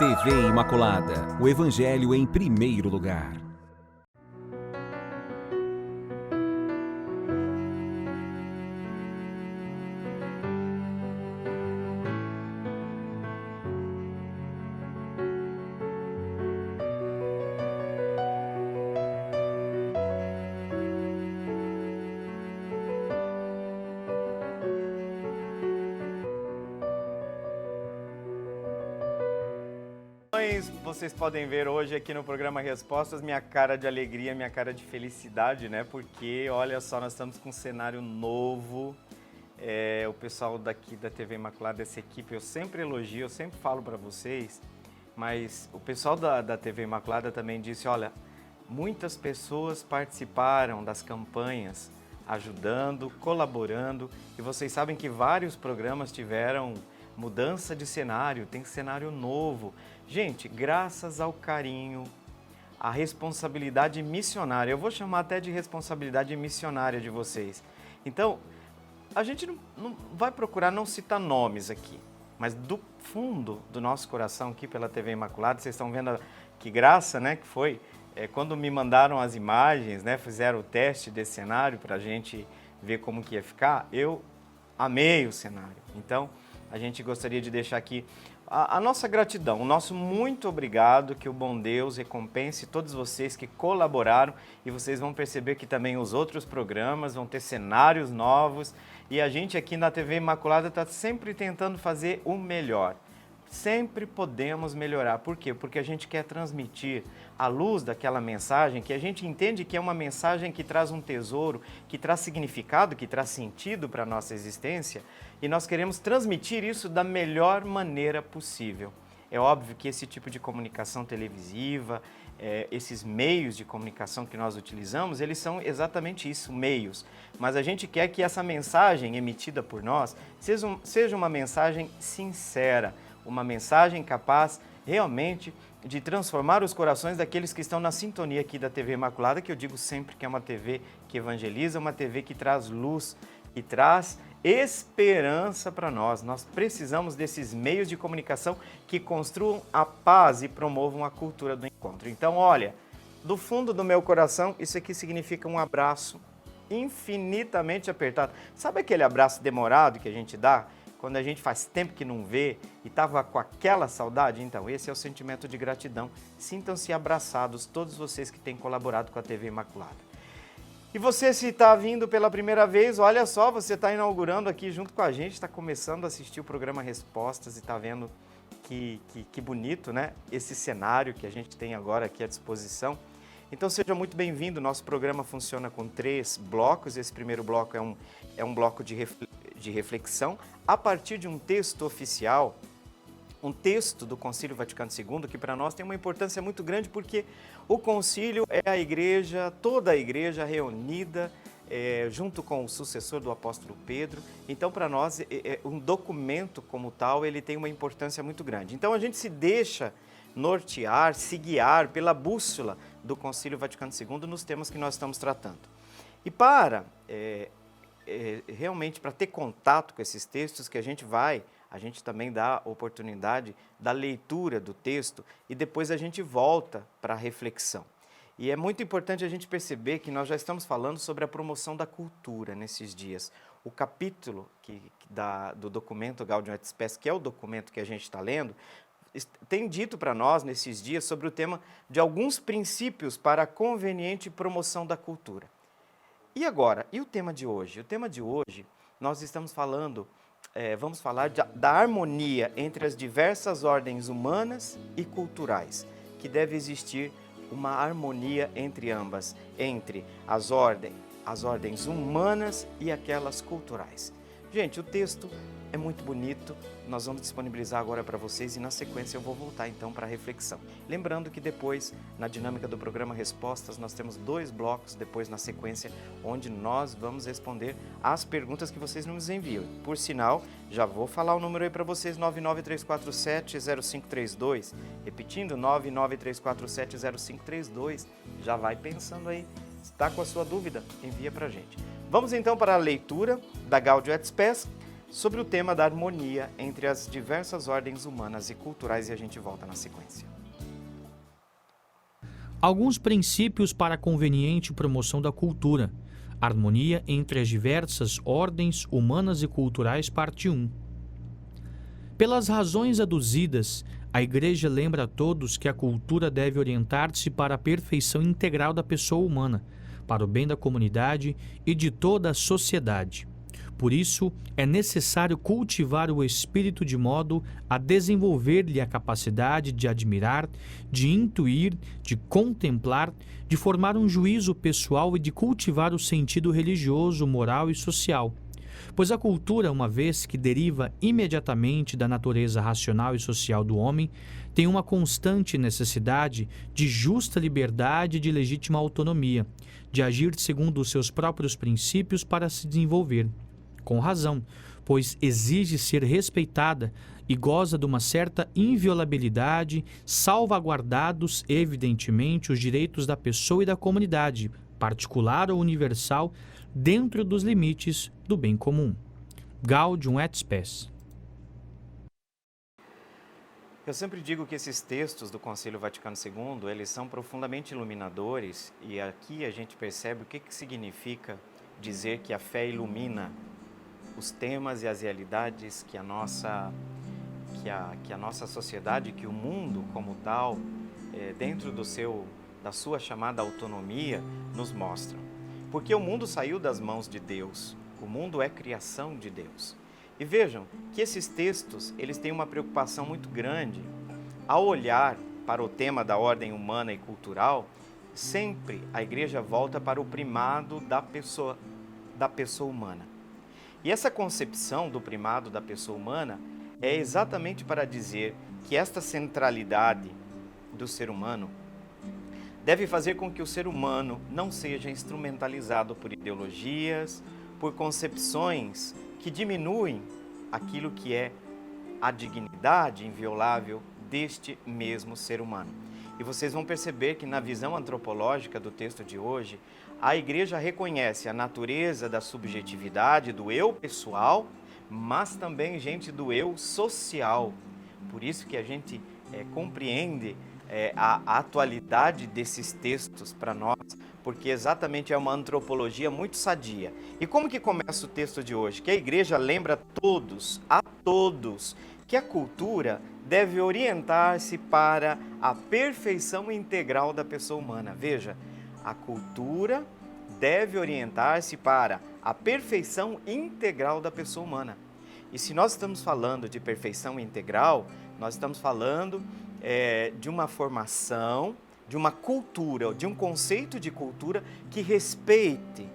TV Imaculada, o Evangelho em primeiro lugar. Vocês podem ver hoje aqui no programa Respostas minha cara de alegria, minha cara de felicidade, né? Porque, olha só, nós estamos com um cenário novo. O pessoal daqui da TV Imaculada, dessa equipe, eu sempre elogio, eu sempre falo para vocês, mas o pessoal da TV Imaculada também disse, olha, muitas pessoas participaram das campanhas, ajudando, colaborando, e vocês sabem que vários programas tiveram mudança de cenário, tem cenário novo. Gente, graças ao carinho, à responsabilidade missionária, eu vou chamar até de responsabilidade missionária de vocês. Então, a gente não vai procurar não citar nomes aqui, mas do fundo do nosso coração aqui pela TV Imaculada, vocês estão vendo que graça, né, que foi quando me mandaram as imagens, né, fizeram o teste desse cenário para a gente ver como que ia ficar, eu amei o cenário. Então, a gente gostaria de deixar aqui a nossa gratidão, o nosso muito obrigado, que o bom Deus recompense todos vocês que colaboraram e vocês vão perceber que também os outros programas vão ter cenários novos e a gente aqui na TV Imaculada está sempre tentando fazer o melhor. Sempre podemos melhorar. Por quê? Porque a gente quer transmitir à luz daquela mensagem que a gente entende que é uma mensagem que traz um tesouro, que traz significado, que traz sentido para a nossa existência e nós queremos transmitir isso da melhor maneira possível. É óbvio que esse tipo de comunicação televisiva, esses meios de comunicação que nós utilizamos, eles são exatamente isso, meios. Mas a gente quer que essa mensagem emitida por nós seja uma mensagem sincera, uma mensagem capaz realmente de transformar os corações daqueles que estão na sintonia aqui da TV Imaculada, que eu digo sempre que é uma TV que evangeliza, uma TV que traz luz e traz esperança para nós. Nós precisamos desses meios de comunicação que construam a paz e promovam a cultura do encontro. Então, olha, do fundo do meu coração, isso aqui significa um abraço infinitamente apertado. Sabe aquele abraço demorado que a gente dá quando a gente faz tempo que não vê e estava com aquela saudade? Então, esse é o sentimento de gratidão. Sintam-se abraçados, todos vocês que têm colaborado com a TV Imaculada. E você, se está vindo pela primeira vez, olha só, você está inaugurando aqui junto com a gente, está começando a assistir o programa Respostas e está vendo que bonito, né? Esse cenário que a gente tem agora aqui à disposição. Então, seja muito bem-vindo. Nosso programa funciona com 3 blocos. Esse primeiro bloco é um bloco de reflexão a partir de um texto oficial, um texto do Concílio Vaticano II, que para nós tem uma importância muito grande, porque o concílio é a igreja, toda a igreja reunida, junto com o sucessor do apóstolo Pedro. Então, para nós, um documento como tal, ele tem uma importância muito grande. Então, a gente se deixa nortear, se guiar pela bússola do Concílio Vaticano II nos temas que nós estamos tratando. E realmente, para ter contato com esses textos, que a gente também dá a oportunidade da leitura do texto e depois a gente volta para a reflexão. E é muito importante a gente perceber que nós já estamos falando sobre a promoção da cultura nesses dias. O capítulo do documento Gaudium et Spes, que é o documento que a gente está lendo, tem dito para nós nesses dias sobre o tema de alguns princípios para a conveniente promoção da cultura. E agora, e o tema de hoje? O tema de hoje, nós estamos falando, vamos falar da harmonia entre as diversas ordens humanas e culturais, que deve existir uma harmonia entre ambas, entre as ordens humanas e aquelas culturais. Gente, o texto é muito bonito, nós vamos disponibilizar agora para vocês e na sequência eu vou voltar então para a reflexão. Lembrando que depois, na dinâmica do programa Respostas, nós temos 2 blocos depois na sequência, onde nós vamos responder as perguntas que vocês nos enviam. Por sinal, já vou falar o número aí para vocês, 99347-0532, repetindo, 99347-0532, já vai pensando aí, está com a sua dúvida? Envia para a gente. Vamos então para a leitura da Gaudium et Spes, sobre o tema da harmonia entre as diversas ordens humanas e culturais, e a gente volta na sequência. Alguns princípios para a conveniente promoção da cultura. Harmonia entre as diversas ordens humanas e culturais, parte 1. Pelas razões aduzidas, a Igreja lembra a todos que a cultura deve orientar-se para a perfeição integral da pessoa humana, para o bem da comunidade e de toda a sociedade. Por isso, é necessário cultivar o espírito de modo a desenvolver-lhe a capacidade de admirar, de intuir, de contemplar, de formar um juízo pessoal e de cultivar o sentido religioso, moral e social. Pois a cultura, uma vez que deriva imediatamente da natureza racional e social do homem, tem uma constante necessidade de justa liberdade e de legítima autonomia, de agir segundo os seus próprios princípios para se desenvolver. Com razão, pois exige ser respeitada e goza de uma certa inviolabilidade, salvaguardados, evidentemente, os direitos da pessoa e da comunidade, particular ou universal, dentro dos limites do bem comum. Gaudium et Spes. Eu sempre digo que esses textos do Concílio Vaticano II, eles são profundamente iluminadores, e aqui a gente percebe o que significa dizer que a fé ilumina os temas e as realidades que a nossa sociedade, que o mundo como tal, dentro da sua chamada autonomia, nos mostram. Porque o mundo saiu das mãos de Deus, o mundo é criação de Deus. E vejam que esses textos, eles têm uma preocupação muito grande ao olhar para o tema da ordem humana e cultural. Sempre a Igreja volta para o primado da pessoa humana. E essa concepção do primado da pessoa humana é exatamente para dizer que esta centralidade do ser humano deve fazer com que o ser humano não seja instrumentalizado por ideologias, por concepções que diminuem aquilo que é a dignidade inviolável deste mesmo ser humano. E vocês vão perceber que na visão antropológica do texto de hoje, a Igreja reconhece a natureza da subjetividade, do eu pessoal, mas também, gente, do eu social. Por isso que a gente compreende a atualidade desses textos para nós, porque exatamente é uma antropologia muito sadia. E como que começa o texto de hoje? Que a Igreja lembra a todos, que a cultura deve orientar-se para a perfeição integral da pessoa humana. Veja, a cultura deve orientar-se para a perfeição integral da pessoa humana. E se nós estamos falando de perfeição integral, nós estamos falando de uma formação, de uma cultura, de um conceito de cultura que respeite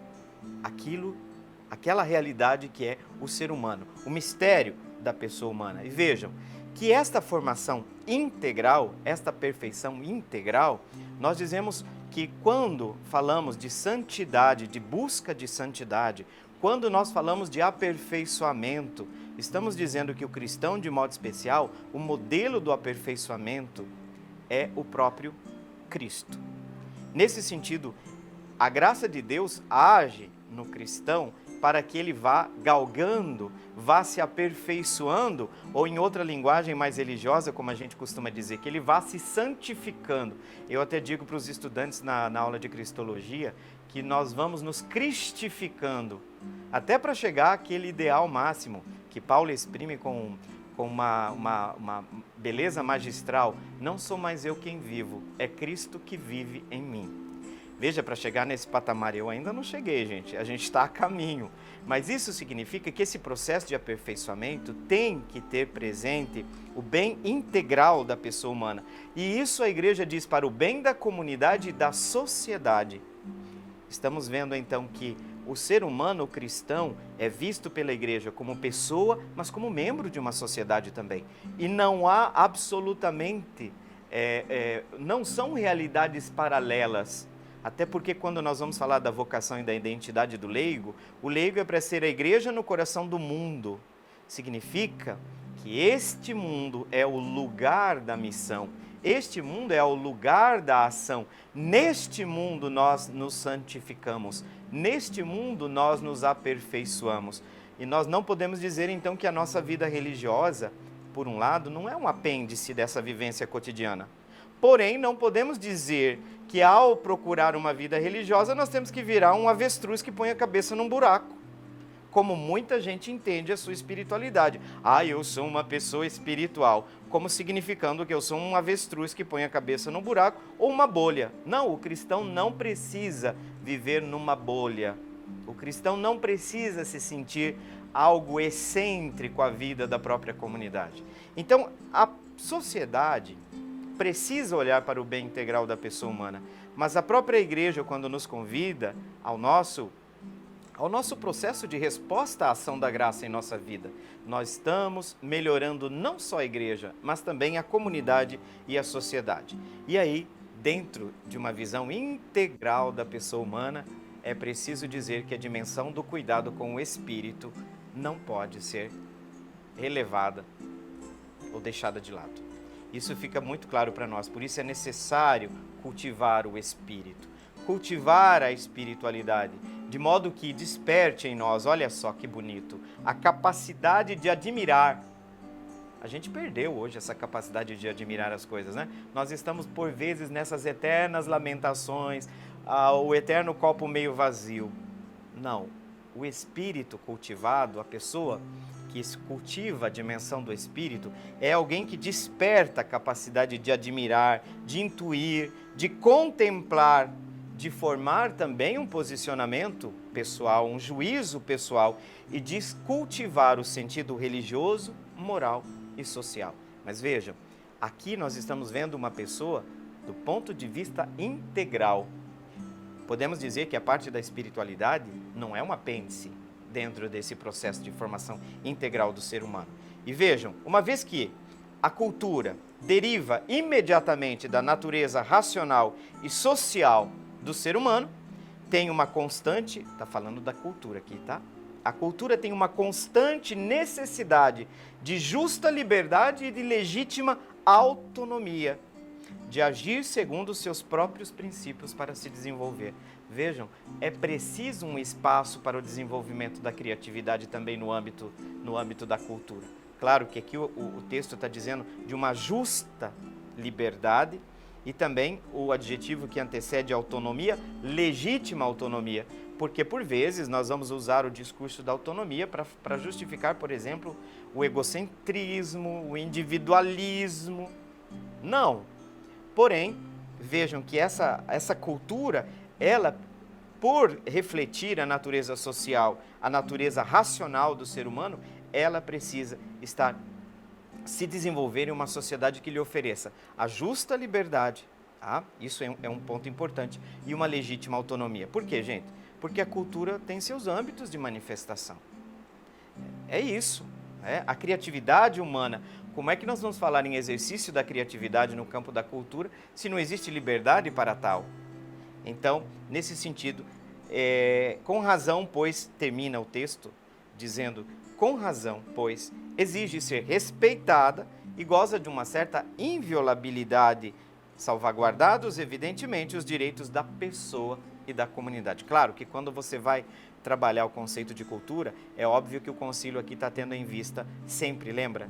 aquela realidade que é o ser humano, o mistério da pessoa humana. E vejam que esta formação integral, esta perfeição integral, nós dizemos que quando falamos de santidade, de busca de santidade, quando nós falamos de aperfeiçoamento, estamos dizendo que o cristão, de modo especial, o modelo do aperfeiçoamento é o próprio Cristo. Nesse sentido, a graça de Deus age no cristão para que ele vá galgando, vá se aperfeiçoando, ou em outra linguagem mais religiosa, como a gente costuma dizer, que ele vá se santificando. Eu até digo para os estudantes na aula de Cristologia que nós vamos nos cristificando, até para chegar àquele ideal máximo que Paulo exprime com uma beleza magistral. Não sou mais eu quem vivo, é Cristo que vive em mim. Veja, para chegar nesse patamar eu ainda não cheguei, gente. A gente está a caminho. Mas isso significa que esse processo de aperfeiçoamento tem que ter presente o bem integral da pessoa humana. E isso a Igreja diz para o bem da comunidade e da sociedade. Estamos vendo então que o ser humano, o cristão, é visto pela Igreja como pessoa, mas como membro de uma sociedade também. E não há absolutamente, não são realidades paralelas. Até porque quando nós vamos falar da vocação e da identidade do leigo, o leigo é para ser a Igreja no coração do mundo. Significa que este mundo é o lugar da missão, este mundo é o lugar da ação. Neste mundo nós nos santificamos, neste mundo nós nos aperfeiçoamos. E nós não podemos dizer então que a nossa vida religiosa, por um lado, não é um apêndice dessa vivência cotidiana. Porém, não podemos dizer que ao procurar uma vida religiosa nós temos que virar um avestruz que põe a cabeça num buraco, como muita gente entende a sua espiritualidade. Ah, eu sou uma pessoa espiritual, como significando que eu sou um avestruz que põe a cabeça num buraco ou uma bolha. Não, o cristão não precisa viver numa bolha. O cristão não precisa se sentir algo excêntrico à vida da própria comunidade. Então, a sociedade precisa olhar para o bem integral da pessoa humana, mas a própria igreja, quando nos convida ao nosso processo de resposta à ação da graça em nossa vida, nós estamos melhorando não só a igreja, mas também a comunidade e a sociedade. E aí, dentro de uma visão integral da pessoa humana, é preciso dizer que a dimensão do cuidado com o espírito não pode ser relevada ou deixada de lado. Isso fica muito claro para nós, por isso é necessário cultivar o espírito, cultivar a espiritualidade, de modo que desperte em nós, olha só que bonito, a capacidade de admirar. A gente perdeu hoje essa capacidade de admirar as coisas, né? Nós estamos por vezes nessas eternas lamentações, o eterno copo meio vazio. Não, o espírito cultivado, a pessoa que cultiva a dimensão do espírito, é alguém que desperta a capacidade de admirar, de intuir, de contemplar, de formar também um posicionamento pessoal, um juízo pessoal e de cultivar o sentido religioso, moral e social. Mas vejam, aqui nós estamos vendo uma pessoa do ponto de vista integral. Podemos dizer que a parte da espiritualidade não é um apêndice dentro desse processo de formação integral do ser humano. E vejam, uma vez que a cultura deriva imediatamente da natureza racional e social do ser humano, tem uma constante, está falando da cultura aqui, tá? A cultura tem uma constante necessidade de justa liberdade e de legítima autonomia, de agir segundo os seus próprios princípios para se desenvolver. Vejam, é preciso um espaço para o desenvolvimento da criatividade também no âmbito da cultura. Claro que aqui o texto está dizendo de uma justa liberdade e também o adjetivo que antecede a autonomia, legítima autonomia, porque por vezes nós vamos usar o discurso da autonomia para justificar, por exemplo, o egocentrismo, o individualismo. Não. Porém, vejam que essa cultura, ela, por refletir a natureza social, a natureza racional do ser humano, ela precisa se desenvolver em uma sociedade que lhe ofereça a justa liberdade, tá? Isso é um ponto importante, e uma legítima autonomia. Por quê, gente? Porque a cultura tem seus âmbitos de manifestação. É isso, né? A criatividade humana. Como é que nós vamos falar em exercício da criatividade no campo da cultura se não existe liberdade para tal? Então, nesse sentido, com razão, pois, termina o texto dizendo, com razão, pois, exige ser respeitada e goza de uma certa inviolabilidade, salvaguardados, evidentemente, os direitos da pessoa e da comunidade. Claro que quando você vai trabalhar o conceito de cultura, é óbvio que o concílio aqui está tendo em vista sempre, lembra?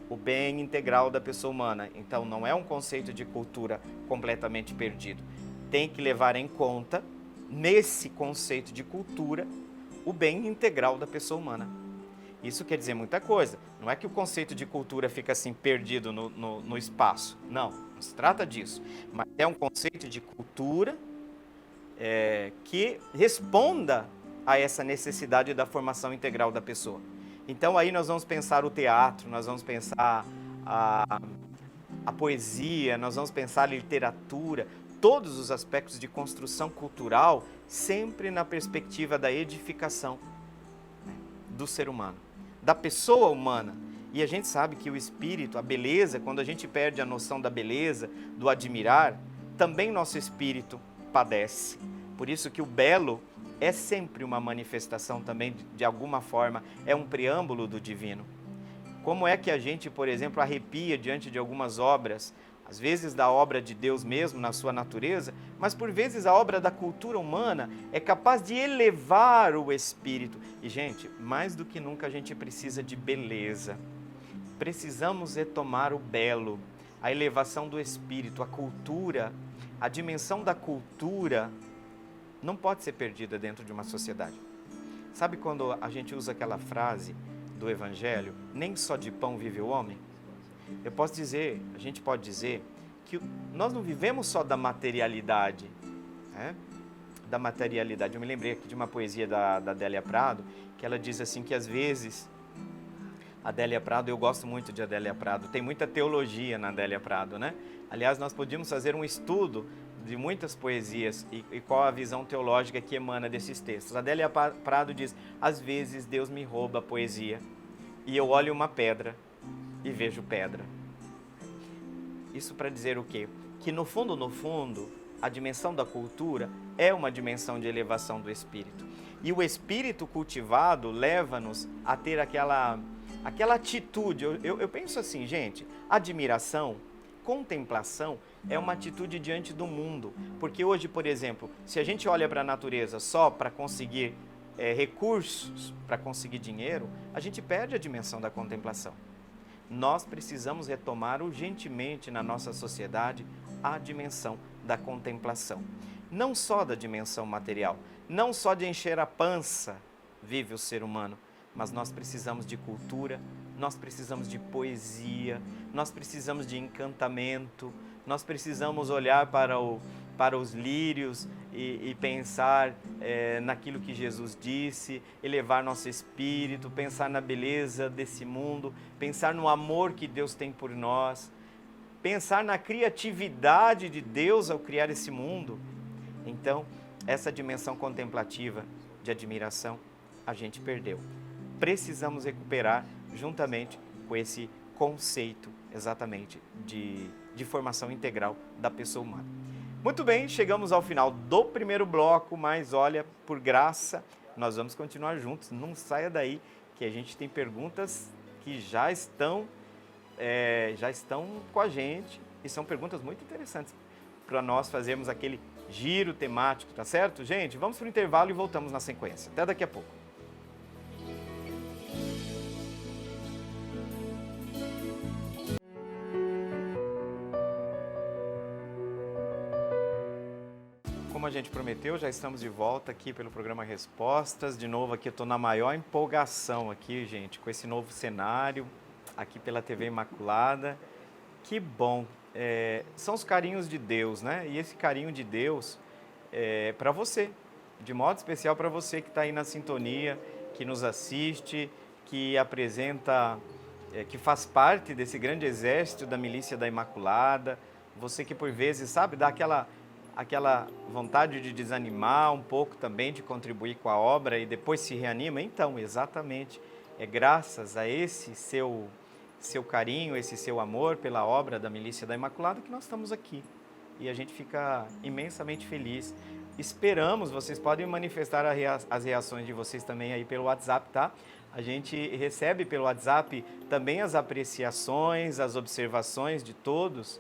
O bem integral da pessoa humana. Então, não é um conceito de cultura completamente perdido. Tem que levar em conta, nesse conceito de cultura, o bem integral da pessoa humana. Isso quer dizer muita coisa. Não é que o conceito de cultura fica assim perdido no espaço. Não se trata disso. Mas é um conceito de cultura que responda a essa necessidade da formação integral da pessoa. Então aí nós vamos pensar o teatro, nós vamos pensar a poesia, nós vamos pensar a literatura, todos os aspectos de construção cultural, sempre na perspectiva da edificação, né, do ser humano, da pessoa humana. E a gente sabe que o espírito, a beleza, quando a gente perde a noção da beleza, do admirar, também nosso espírito padece. Por isso que o belo é sempre uma manifestação também, de alguma forma, é um preâmbulo do divino. Como é que a gente, por exemplo, arrepia diante de algumas obras às vezes da obra de Deus mesmo, na sua natureza, mas por vezes a obra da cultura humana é capaz de elevar o espírito. E, gente, mais do que nunca a gente precisa de beleza. Precisamos retomar o belo, a elevação do espírito, a cultura, a dimensão da cultura não pode ser perdida dentro de uma sociedade. Sabe quando a gente usa aquela frase do Evangelho, nem só de pão vive o homem? Eu posso dizer, a gente pode dizer, que nós não vivemos só da materialidade, né? Da materialidade. Eu me lembrei aqui de uma poesia da Adélia Prado, que ela diz assim que às vezes, Adélia Prado, eu gosto muito de Adélia Prado, tem muita teologia na Adélia Prado, né? Aliás, nós podíamos fazer um estudo de muitas poesias e qual a visão teológica que emana desses textos. Adélia Prado diz, às vezes Deus me rouba a poesia e eu olho uma pedra e vejo pedra. Isso para dizer o quê? Que no fundo, a dimensão da cultura é uma dimensão de elevação do espírito. E o espírito cultivado leva-nos a ter aquela atitude. Eu penso assim, gente, admiração, contemplação é uma atitude diante do mundo. Porque hoje, por exemplo, se a gente olha para a natureza só para conseguir recursos, para conseguir dinheiro, a gente perde a dimensão da contemplação. Nós precisamos retomar urgentemente na nossa sociedade a dimensão da contemplação. Não só da dimensão material, não só de encher a pança vive o ser humano, mas nós precisamos de cultura, nós precisamos de poesia, nós precisamos de encantamento, nós precisamos olhar para os lírios e pensar naquilo que Jesus disse, elevar nosso espírito, pensar na beleza desse mundo, pensar no amor que Deus tem por nós, pensar na criatividade de Deus ao criar esse mundo. Então, essa dimensão contemplativa de admiração a gente perdeu. Precisamos recuperar juntamente com esse conceito exatamente de formação integral da pessoa humana. Muito bem, chegamos ao final do primeiro bloco, mas olha, por graça, nós vamos continuar juntos, não saia daí, que a gente tem perguntas que já estão com a gente e são perguntas muito interessantes para nós fazermos aquele giro temático, tá certo? Gente, vamos para o intervalo e voltamos na sequência. Até daqui a pouco. Como a gente prometeu, já estamos de volta aqui pelo programa Respostas. De novo aqui, eu estou na maior empolgação aqui, gente, com esse novo cenário, aqui pela TV Imaculada. Que bom! São os carinhos de Deus, né? E esse carinho de Deus é para você, de modo especial para você que está aí na sintonia, que nos assiste, que apresenta, que faz parte desse grande exército da Milícia da Imaculada. Você que por vezes, sabe, dá aquela vontade de desanimar um pouco também, de contribuir com a obra e depois se reanima. Então, exatamente, é graças a esse seu carinho, esse seu amor pela obra da Milícia da Imaculada que nós estamos aqui. E a gente fica imensamente feliz. Esperamos, vocês podem manifestar as reações de vocês também aí pelo WhatsApp, tá? A gente recebe pelo WhatsApp também as apreciações, as observações de todos.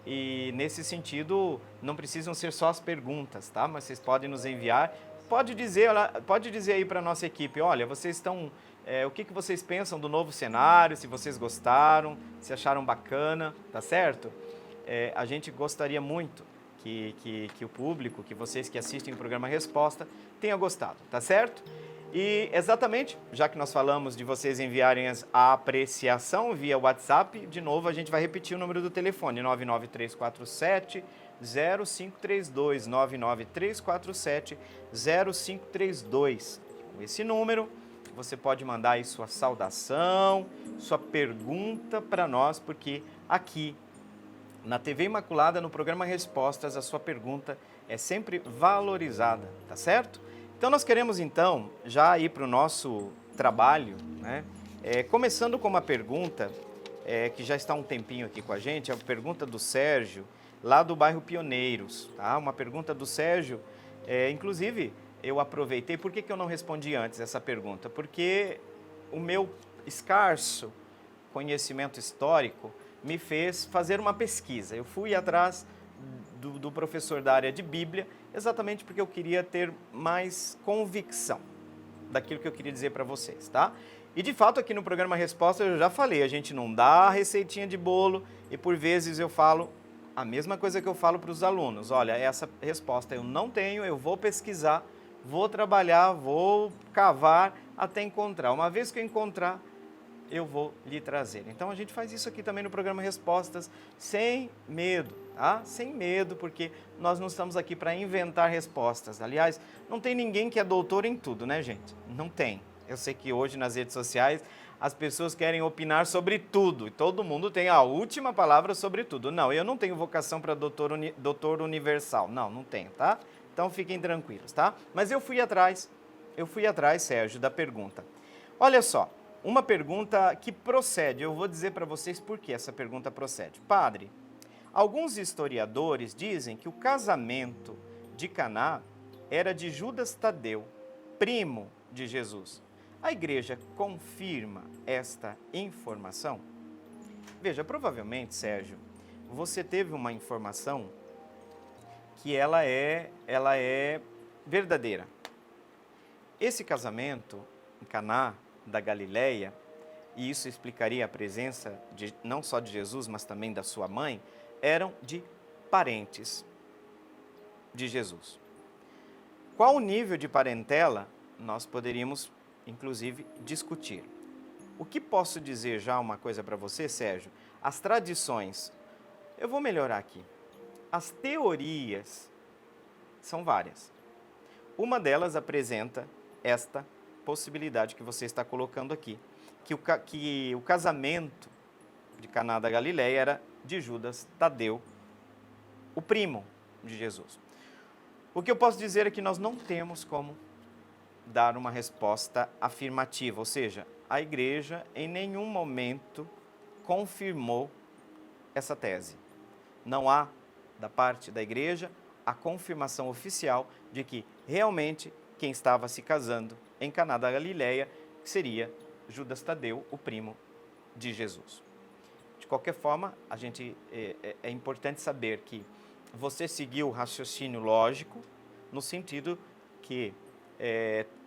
E nesse sentido, não precisam ser só as perguntas, tá? Mas vocês podem nos enviar. Pode dizer aí para a nossa equipe, olha, vocês estão... o que vocês pensam do novo cenário, se vocês gostaram, se acharam bacana, tá certo? A gente gostaria muito que o público, que vocês que assistem o programa Resposta, tenha gostado, tá certo? E exatamente, já que nós falamos de vocês enviarem a apreciação via WhatsApp, de novo a gente vai repetir o número do telefone, 99347-0532, 99347-0532. Com esse número, você pode mandar aí sua saudação, sua pergunta para nós, porque aqui na TV Imaculada, no programa Respostas, a sua pergunta é sempre valorizada, tá certo? Então nós queremos então já ir para o nosso trabalho, né? Começando com uma pergunta que já está há um tempinho aqui com a gente, é a pergunta do Sérgio, lá do bairro Pioneiros, tá? Uma pergunta do Sérgio, inclusive eu aproveitei, por que eu não respondi antes essa pergunta? Porque o meu escasso conhecimento histórico me fez fazer uma pesquisa. Eu fui atrás do professor da área de Bíblia, exatamente porque eu queria ter mais convicção daquilo que eu queria dizer para vocês, tá? E de fato aqui no programa Resposta eu já falei, a gente não dá receitinha de bolo e por vezes eu falo a mesma coisa que eu falo para os alunos. Olha, essa resposta eu não tenho, eu vou pesquisar, vou trabalhar, vou cavar até encontrar. Uma vez que eu encontrar, eu vou lhe trazer. Então a gente faz isso aqui também no programa Respostas sem medo, tá? Sem medo, porque nós não estamos aqui para inventar respostas. Aliás, não tem ninguém que é doutor em tudo, né, gente? Não tem. Eu sei que hoje nas redes sociais as pessoas querem opinar sobre tudo e todo mundo tem a última palavra sobre tudo. Não, eu não tenho vocação para doutor universal. Não tenho, tá? Então fiquem tranquilos, tá? Mas eu fui atrás, Sérgio, da pergunta. Olha só, uma pergunta que procede, eu vou dizer para vocês por que essa pergunta procede. Padre, alguns historiadores dizem que o casamento de Caná era de Judas Tadeu, primo de Jesus. A igreja confirma esta informação? Veja, provavelmente, Sérgio, você teve uma informação que ela é verdadeira. Esse casamento em Caná da Galileia, e isso explicaria a presença não só de Jesus, mas também da sua mãe, eram de parentes de Jesus. Qual o nível de parentela nós poderíamos inclusive discutir. O que posso dizer já uma coisa para você, Sérgio? As tradições, eu vou melhorar aqui. As teorias são várias. Uma delas apresenta esta possibilidade que você está colocando aqui, que o casamento de Caná da Galileia era de Judas Tadeu, o primo de Jesus. O que eu posso dizer é que nós não temos como dar uma resposta afirmativa, ou seja, a igreja em nenhum momento confirmou essa tese. Não há, da parte da igreja, a confirmação oficial de que realmente quem estava se casando em Caná da Galileia seria Judas Tadeu, o primo de Jesus. De qualquer forma, é importante saber que você seguiu o raciocínio lógico no sentido que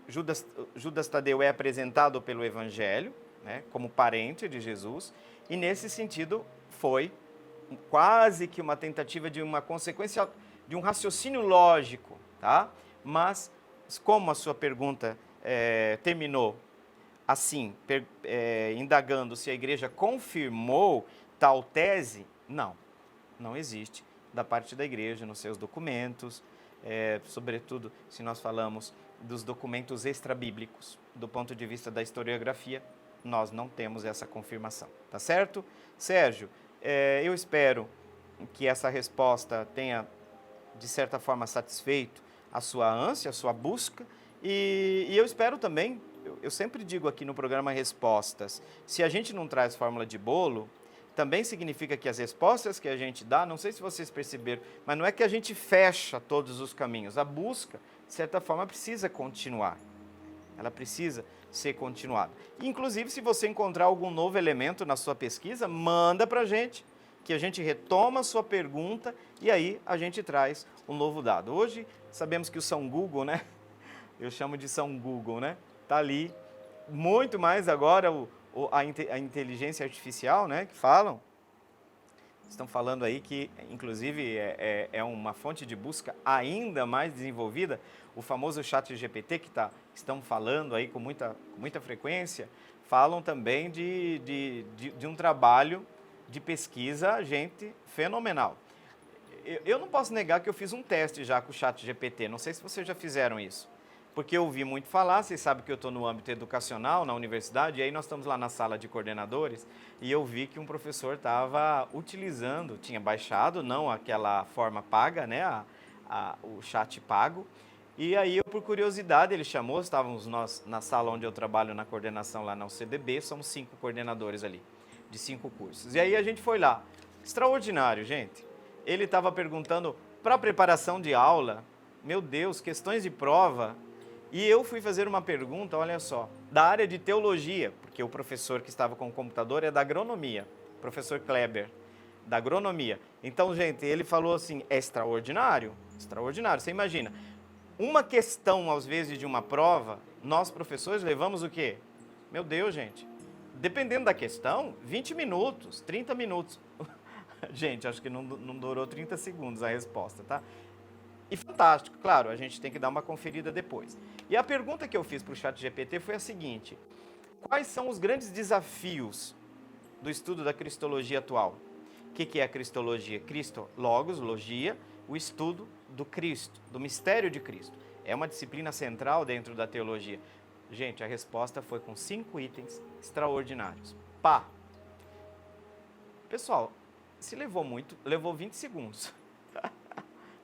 Judas Tadeu é apresentado pelo Evangelho, né, como parente de Jesus, e nesse sentido foi quase que uma tentativa de uma consequência de um raciocínio lógico, tá? Mas como a sua pergunta terminou assim, indagando se a igreja confirmou tal tese, não existe da parte da igreja nos seus documentos, sobretudo se nós falamos dos documentos extrabíblicos, do ponto de vista da historiografia, nós não temos essa confirmação, tá certo? Sérgio, eu espero que essa resposta tenha, de certa forma, satisfeito a sua ânsia, a sua busca, e eu espero também, eu sempre digo aqui no programa Respostas, se a gente não traz fórmula de bolo, também significa que as respostas que a gente dá, não sei se vocês perceberam, mas não é que a gente fecha todos os caminhos. A busca, de certa forma, precisa continuar. Ela precisa ser continuada. Inclusive, se você encontrar algum novo elemento na sua pesquisa, manda para a gente, que a gente retoma a sua pergunta e aí a gente traz um novo dado. Hoje, sabemos que o São Google, né? Eu chamo de São Google, né? Está ali, muito mais agora a inteligência artificial, né, que falam, estão falando aí que, inclusive, é uma fonte de busca ainda mais desenvolvida, o famoso ChatGPT que estão falando aí com muita frequência, falam também de um trabalho de pesquisa, gente, fenomenal. Eu não posso negar que eu fiz um teste já com o ChatGPT, não sei se vocês já fizeram isso. Porque eu ouvi muito falar, vocês sabem que eu estou no âmbito educacional, na universidade, e aí nós estamos lá na sala de coordenadores, e eu vi que um professor estava utilizando, tinha baixado, não aquela forma paga, né, o chat pago, e aí por curiosidade ele chamou, estávamos nós na sala onde eu trabalho na coordenação lá na UCDB, somos 5 coordenadores ali, de 5 cursos. E aí a gente foi lá, extraordinário, gente. Ele estava perguntando para a preparação de aula, meu Deus, questões de prova. E eu fui fazer uma pergunta, olha só, da área de teologia, porque o professor que estava com o computador é da agronomia, professor Kleber, da agronomia. Então, gente, ele falou assim, é extraordinário, extraordinário. Você imagina, uma questão, às vezes, de uma prova, nós, professores, levamos o quê? Meu Deus, gente, dependendo da questão, 20 minutos, 30 minutos. Gente, acho que não durou 30 segundos a resposta, tá? E fantástico, claro, a gente tem que dar uma conferida depois. E a pergunta que eu fiz para o ChatGPT foi a seguinte: quais são os grandes desafios do estudo da cristologia atual? O que é a cristologia? Cristo, logos, logia, o estudo do Cristo, do mistério de Cristo. É uma disciplina central dentro da teologia. Gente, a resposta foi com 5 itens extraordinários. Pá! Pessoal, se levou muito, levou 20 segundos.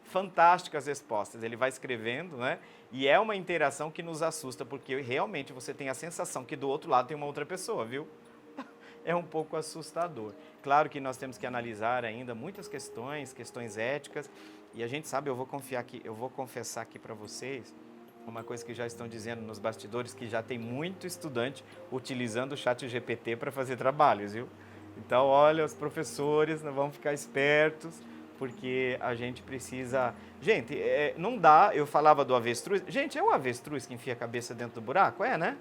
Fantásticas respostas, ele vai escrevendo, né? E é uma interação que nos assusta, porque realmente você tem a sensação que do outro lado tem uma outra pessoa, viu? É um pouco assustador. Claro que nós temos que analisar ainda muitas questões éticas, e a gente sabe, eu vou confessar aqui para vocês, uma coisa que já estão dizendo nos bastidores, que já tem muito estudante utilizando o ChatGPT para fazer trabalhos, viu? Então, olha, os professores, nós vamos ficar espertos, porque a gente precisa... Gente, não dá, eu falava do avestruz. Gente, é o avestruz que enfia a cabeça dentro do buraco? É, né?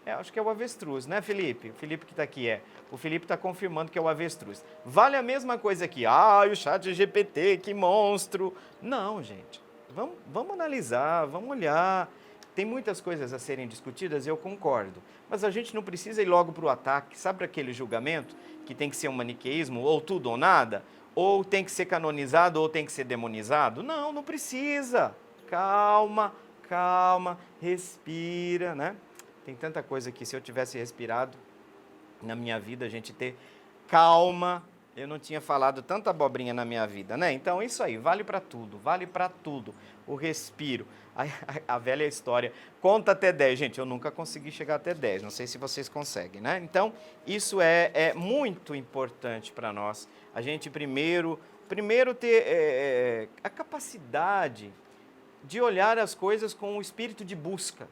Acho que é o avestruz, né, Felipe? O Felipe que está aqui O Felipe está confirmando que é o avestruz. Vale a mesma coisa aqui. O ChatGPT, que monstro. Não, gente. Vamos analisar, vamos olhar. Tem muitas coisas a serem discutidas, eu concordo. Mas a gente não precisa ir logo para o ataque. Sabe aquele julgamento que tem que ser um maniqueísmo, ou tudo ou nada? Ou tem que ser canonizado, ou tem que ser demonizado? Não, não precisa. Calma, respira, né? Tem tanta coisa que se eu tivesse respirado na minha vida, a gente ter calma, eu não tinha falado tanta abobrinha na minha vida, né? Então, isso aí, vale para tudo, o respiro. A velha história, conta até 10. Gente, eu nunca consegui chegar até 10, não sei se vocês conseguem, né? Então, isso é muito importante para nós. A gente primeiro ter a capacidade de olhar as coisas com o espírito de busca.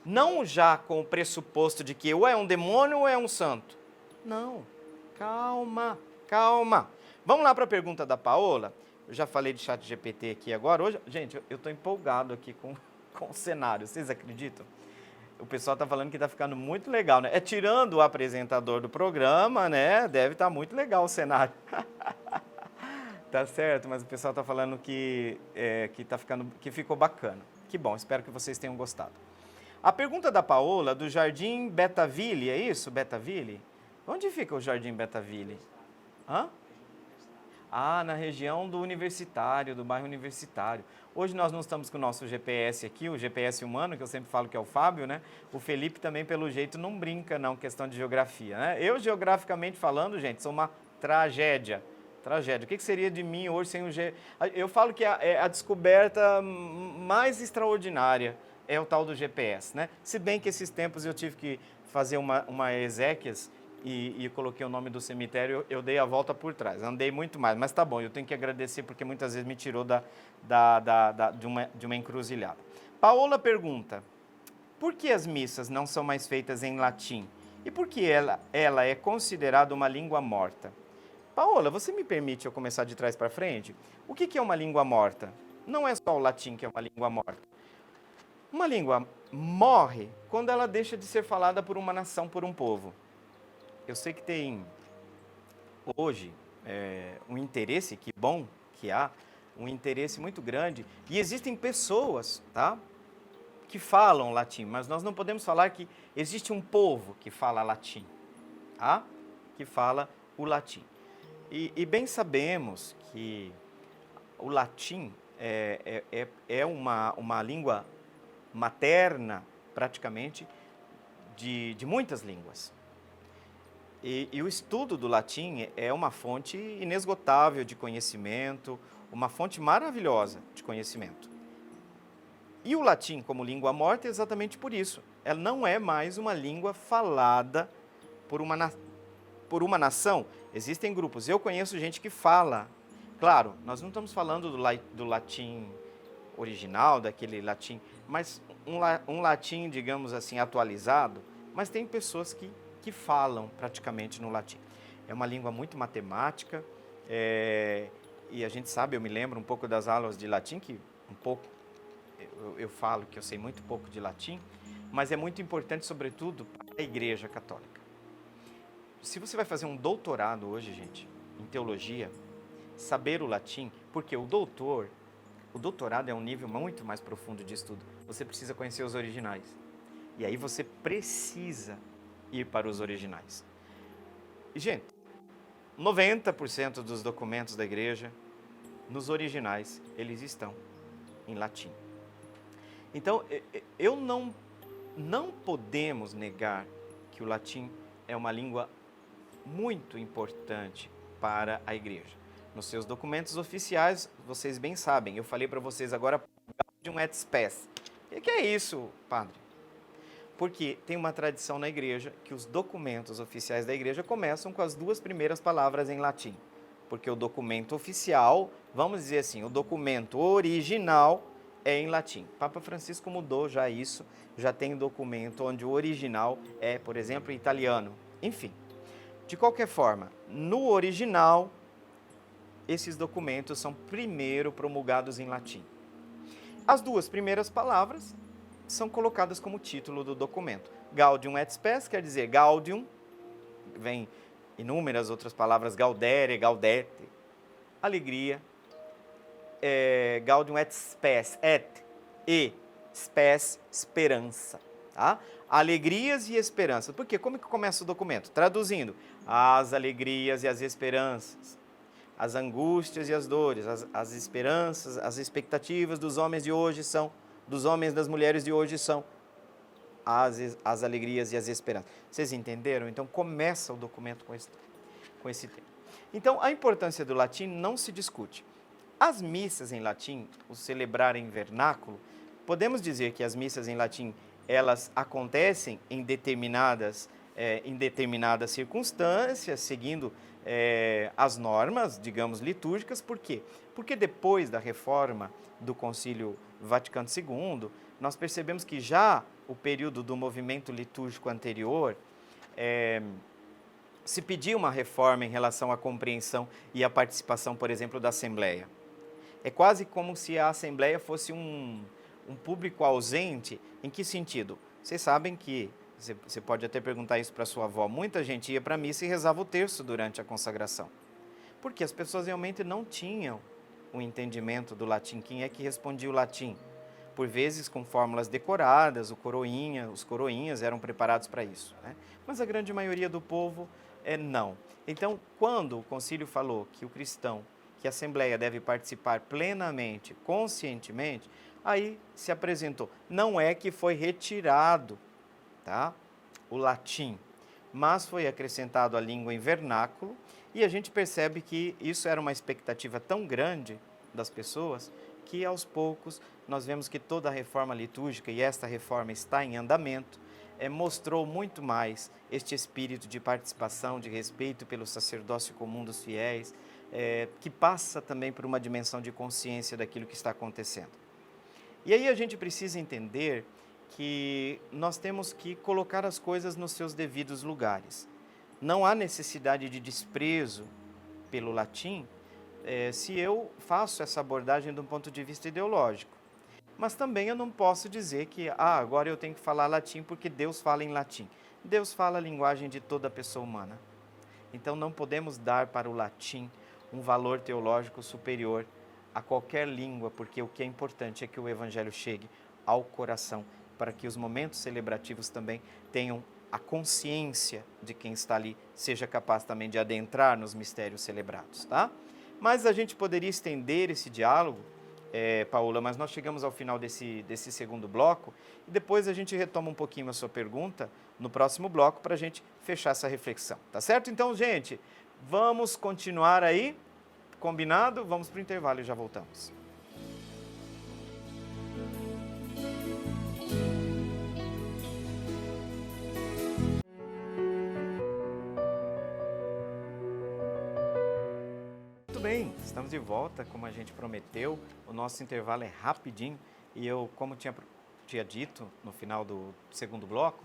Não já com o pressuposto de que ou é um demônio ou é um santo. Não, calma. Vamos lá para a pergunta da Paola. Eu já falei de ChatGPT aqui agora. Hoje, gente, eu estou empolgado aqui com o cenário. Vocês acreditam? O pessoal está falando que está ficando muito legal, né? Tirando o apresentador do programa, né? Deve estar muito legal o cenário. Tá certo, mas o pessoal está falando que ficou bacana. Que bom, espero que vocês tenham gostado. A pergunta da Paola, do Jardim Betaville, é isso, Betaville? Onde fica o Jardim Betaville? Na região do Universitário, do bairro Universitário. Hoje nós não estamos com o nosso GPS aqui, o GPS humano, que eu sempre falo que é o Fábio, né? O Felipe também, pelo jeito, não brinca, não, questão de geografia, né? Eu, geograficamente falando, gente, sou uma tragédia. O que seria de mim hoje sem o Eu falo que a descoberta mais extraordinária é o tal do GPS, né? Se bem que esses tempos eu tive que fazer uma exéquias e coloquei o nome do cemitério, eu dei a volta por trás, andei muito mais, mas tá bom, eu tenho que agradecer porque muitas vezes me tirou de uma encruzilhada. Paola pergunta, por que as missas não são mais feitas em latim? E por que ela é considerada uma língua morta? Paola, você me permite eu começar de trás para frente? O que é uma língua morta? Não é só o latim que é uma língua morta. Uma língua morre quando ela deixa de ser falada por uma nação, por um povo. Eu sei que tem hoje um interesse, que bom que há, um interesse muito grande. E existem pessoas, tá, que falam latim, mas nós não podemos falar que existe um povo que fala latim, tá? Que fala o latim. E bem sabemos que o latim é uma língua materna, praticamente, de muitas línguas. E o estudo do latim é uma fonte inesgotável de conhecimento, uma fonte maravilhosa de conhecimento. E o latim, como língua morta, é exatamente por isso. Ela não é mais uma língua falada por uma nação. Existem grupos. Eu conheço gente que fala. Claro, nós não estamos falando do latim original, daquele latim, mas um latim, digamos assim, atualizado, mas tem pessoas que falam praticamente no latim. é uma língua muito matemática, e a gente sabe, eu me lembro um pouco das aulas de latim, que um pouco, eu falo que eu sei muito pouco de latim, mas é muito importante, sobretudo, para a Igreja Católica. Se você vai fazer um doutorado hoje, gente, em teologia, saber o latim, porque o doutorado é um nível muito mais profundo de estudo. Você precisa conhecer os originais. E aí você precisa ir para os originais. E, gente, 90% dos documentos da igreja, nos originais, eles estão em latim. Então, eu não podemos negar que o latim é uma língua muito importante para a igreja. Nos seus documentos oficiais, vocês bem sabem, eu falei para vocês agora de um et spes. E que é isso, padre? Porque tem uma tradição na igreja que os documentos oficiais da igreja começam com as duas primeiras palavras em latim. Porque o documento oficial, vamos dizer assim, o documento original é em latim. Papa Francisco mudou já isso, já tem documento onde o original é, por exemplo, italiano. Enfim, de qualquer forma, no original, esses documentos são primeiro promulgados em latim. As duas primeiras palavras são colocadas como título do documento. Gaudium et spes quer dizer Gaudium, vem inúmeras outras palavras, gaudere, gaudete, alegria, Gaudium et spes, e spes, esperança, tá? Alegrias e esperanças. Por quê? Como que começa o documento? Traduzindo, as alegrias e as esperanças, as angústias e as dores, as esperanças, as expectativas dos homens de hoje são, dos homens e das mulheres de hoje são as alegrias e as esperanças. Vocês entenderam? Então começa o documento com esse tema. Então a importância do latim não se discute. As missas em latim, o celebrar em vernáculo, podemos dizer que as missas em latim, elas acontecem em determinadas circunstâncias, seguindo as normas, digamos, litúrgicas. Por quê? Porque depois da reforma do Concílio Vaticano II, nós percebemos que já o período do movimento litúrgico anterior, se pedia uma reforma em relação à compreensão e à participação, por exemplo, da Assembleia. É quase como se a Assembleia fosse um público ausente. Em que sentido? Vocês sabem que, você pode até perguntar isso para sua avó, muita gente ia para a missa e rezava o terço durante a consagração. Porque as pessoas realmente não tinham o entendimento do latim. Quem é que respondia o latim? Por vezes com fórmulas decoradas, os coroinhas eram preparados para isso, né? Mas a grande maioria do povo não. Então, quando o concílio falou que o cristão, que a Assembleia deve participar plenamente, conscientemente, aí se apresentou. Não é que foi retirado, tá, o latim, mas foi acrescentado a língua em vernáculo, e a gente percebe que isso era uma expectativa tão grande das pessoas, que aos poucos nós vemos que toda a reforma litúrgica, e esta reforma está em andamento, mostrou muito mais este espírito de participação, de respeito pelo sacerdócio comum dos fiéis, que passa também por uma dimensão de consciência daquilo que está acontecendo. E aí a gente precisa entender que nós temos que colocar as coisas nos seus devidos lugares. Não há necessidade de desprezo pelo latim se eu faço essa abordagem de um ponto de vista ideológico. Mas também eu não posso dizer que agora eu tenho que falar latim porque Deus fala em latim. Deus fala a linguagem de toda pessoa humana. Então não podemos dar para o latim um valor teológico superior a qualquer língua, porque o que é importante é que o Evangelho chegue ao coração, para que os momentos celebrativos também tenham a consciência de quem está ali, seja capaz também de adentrar nos mistérios celebrados, tá? Mas a gente poderia estender esse diálogo, Paula, mas nós chegamos ao final desse segundo bloco, e depois a gente retoma um pouquinho a sua pergunta no próximo bloco para a gente fechar essa reflexão, tá certo? Então, gente, vamos continuar aí, combinado? Vamos para o intervalo e já voltamos. Muito bem, estamos de volta, como a gente prometeu. O nosso intervalo é rapidinho e eu, como tinha dito no final do segundo bloco,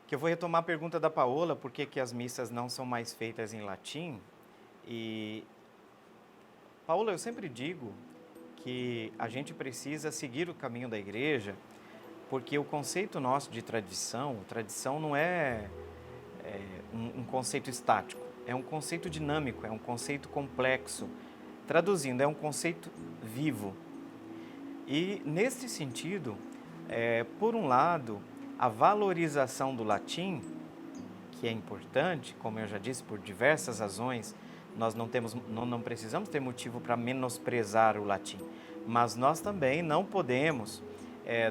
que eu vou retomar a pergunta da Paola, por que as missas não são mais feitas em latim. E, Paola, eu sempre digo que a gente precisa seguir o caminho da igreja, porque o conceito nosso de tradição não é, um conceito estático, é um conceito dinâmico, é um conceito complexo. Traduzindo, é um conceito vivo. E, nesse sentido, por um lado, a valorização do latim, que é importante, como eu já disse, por diversas razões, nós não precisamos ter motivo para menosprezar o latim, mas nós também não podemos,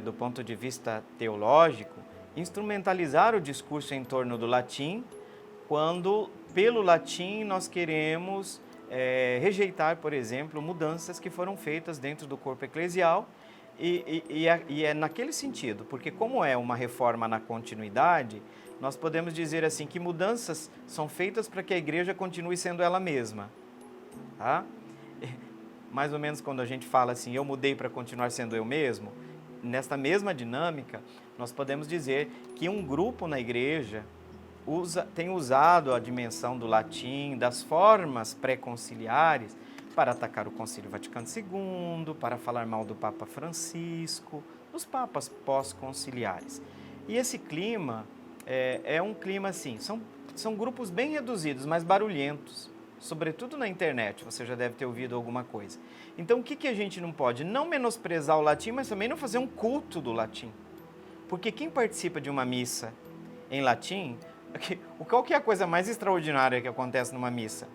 do ponto de vista teológico, instrumentalizar o discurso em torno do latim, quando, pelo latim, nós queremos rejeitar, por exemplo, mudanças que foram feitas dentro do corpo eclesial, e é naquele sentido, porque como é uma reforma na continuidade, nós podemos dizer assim que mudanças são feitas para que a igreja continue sendo ela mesma, tá? Mais ou menos quando a gente fala assim, eu mudei para continuar sendo eu mesmo, nesta mesma dinâmica, nós podemos dizer que um grupo na igreja tem usado a dimensão do latim, das formas pré-conciliares, para atacar o Concílio Vaticano II, para falar mal do Papa Francisco, dos papas pós-conciliares. E esse clima é um clima assim, são grupos bem reduzidos, mas barulhentos, sobretudo na internet, você já deve ter ouvido alguma coisa. Então, o que a gente não pode? Não menosprezar o latim, mas também não fazer um culto do latim. Porque quem participa de uma missa em latim, qual que é a coisa mais extraordinária que acontece numa missa?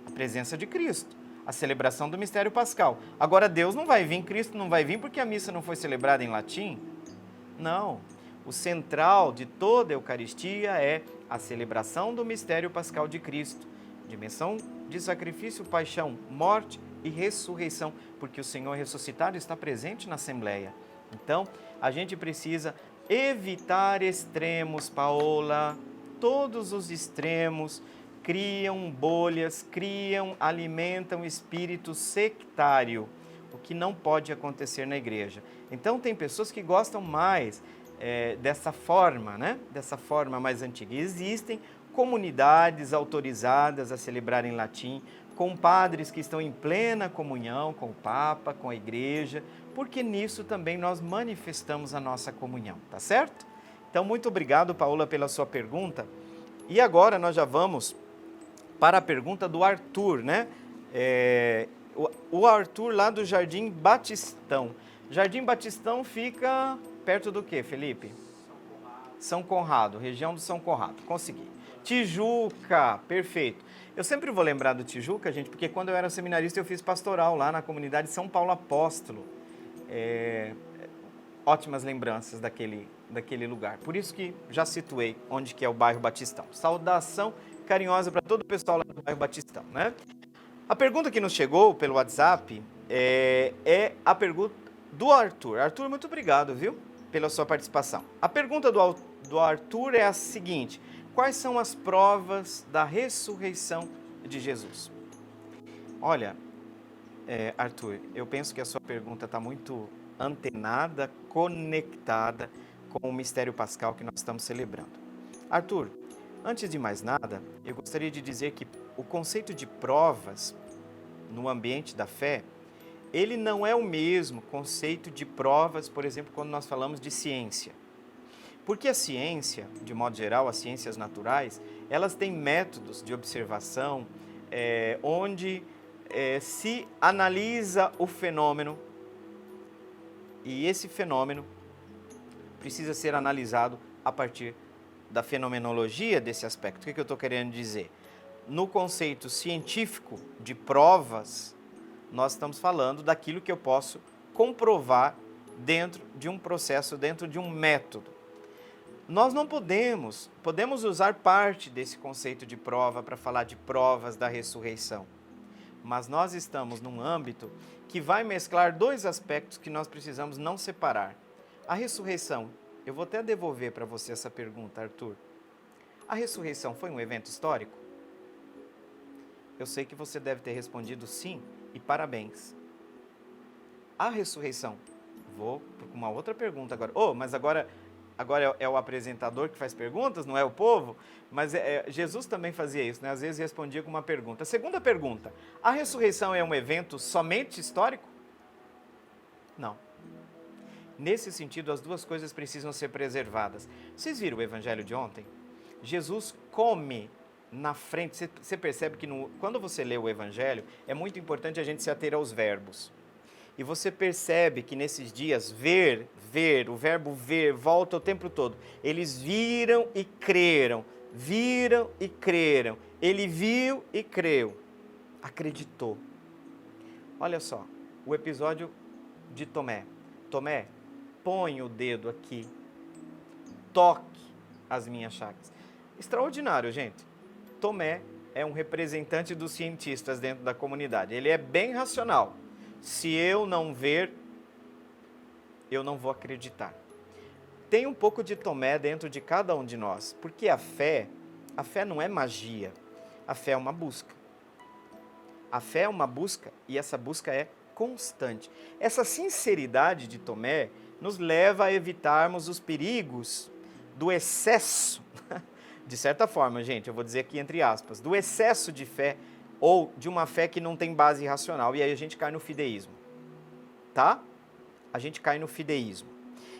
A presença de Cristo, a celebração do mistério pascal. Agora, Deus não vai vir, Cristo não vai vir porque a missa não foi celebrada em latim? Não. O central de toda a Eucaristia é a celebração do mistério pascal de Cristo, dimensão de sacrifício, paixão, morte e ressurreição, porque o Senhor ressuscitado está presente na Assembleia. Então, a gente precisa evitar extremos, Paola. Todos os extremos criam bolhas, alimentam espírito sectário, o que não pode acontecer na igreja. Então, tem pessoas que gostam mais dessa forma, né? Dessa forma mais antiga. E existem comunidades autorizadas a celebrar em latim, com padres que estão em plena comunhão com o Papa, com a igreja, porque nisso também nós manifestamos a nossa comunhão, tá certo? Então, muito obrigado, Paola, pela sua pergunta. E agora nós já vamos para a pergunta do Arthur, né? O Arthur lá do Jardim Batistão. Jardim Batistão fica perto do quê, Felipe? São Conrado, região do São Conrado. Consegui. Tijuca, perfeito. Eu sempre vou lembrar do Tijuca, gente, porque quando eu era seminarista eu fiz pastoral lá na comunidade São Paulo Apóstolo. Ótimas lembranças daquele lugar. Por isso que já situei onde que é o bairro Batistão. Saudação carinhosa para todo o pessoal lá do bairro Batistão, né? A pergunta que nos chegou pelo WhatsApp é a pergunta do Arthur. Arthur, muito obrigado, viu, pela sua participação. A pergunta do Arthur é a seguinte: quais são as provas da ressurreição de Jesus? Olha, Arthur, eu penso que a sua pergunta está muito antenada, conectada com o mistério pascal que nós estamos celebrando. Arthur, antes de mais nada, eu gostaria de dizer que o conceito de provas no ambiente da fé, ele não é o mesmo conceito de provas, por exemplo, quando nós falamos de ciência. Porque a ciência, de modo geral, as ciências naturais, elas têm métodos de observação onde se analisa o fenômeno e esse fenômeno precisa ser analisado a partir da fenomenologia desse aspecto. O que eu estou querendo dizer? No conceito científico de provas, nós estamos falando daquilo que eu posso comprovar dentro de um processo, dentro de um método. Nós não podemos usar parte desse conceito de prova para falar de provas da ressurreição, mas nós estamos num âmbito que vai mesclar dois aspectos que nós precisamos não separar. A ressurreição, eu vou até devolver para você essa pergunta, Arthur. A ressurreição foi um evento histórico? Eu sei que você deve ter respondido sim e parabéns. A ressurreição, vou para uma outra pergunta agora. Mas agora agora é o apresentador que faz perguntas, não é o povo, mas Jesus também fazia isso, né? Às vezes respondia com uma pergunta. Segunda pergunta, a ressurreição é um evento somente histórico? Não. Nesse sentido, as duas coisas precisam ser preservadas. Vocês viram o evangelho de ontem? Jesus come na frente. Você percebe que quando você lê o evangelho, é muito importante a gente se ater aos verbos. E você percebe que nesses dias, ver, o verbo ver volta o tempo todo. Eles viram e creram, viram e creram. Ele viu e creu, acreditou. Olha só, o episódio de Tomé. Tomé, põe o dedo aqui, toque as minhas chagas. Extraordinário, gente. Tomé é um representante dos cientistas dentro da comunidade. Ele é bem racional. Se eu não ver, eu não vou acreditar. Tem um pouco de Tomé dentro de cada um de nós, porque a fé não é magia. A fé é uma busca. A fé é uma busca e essa busca é constante. Essa sinceridade de Tomé nos leva a evitarmos os perigos do excesso, de certa forma, gente, eu vou dizer aqui entre aspas, do excesso de fé ou de uma fé que não tem base racional, e aí a gente cai no fideísmo, tá? A gente cai no fideísmo.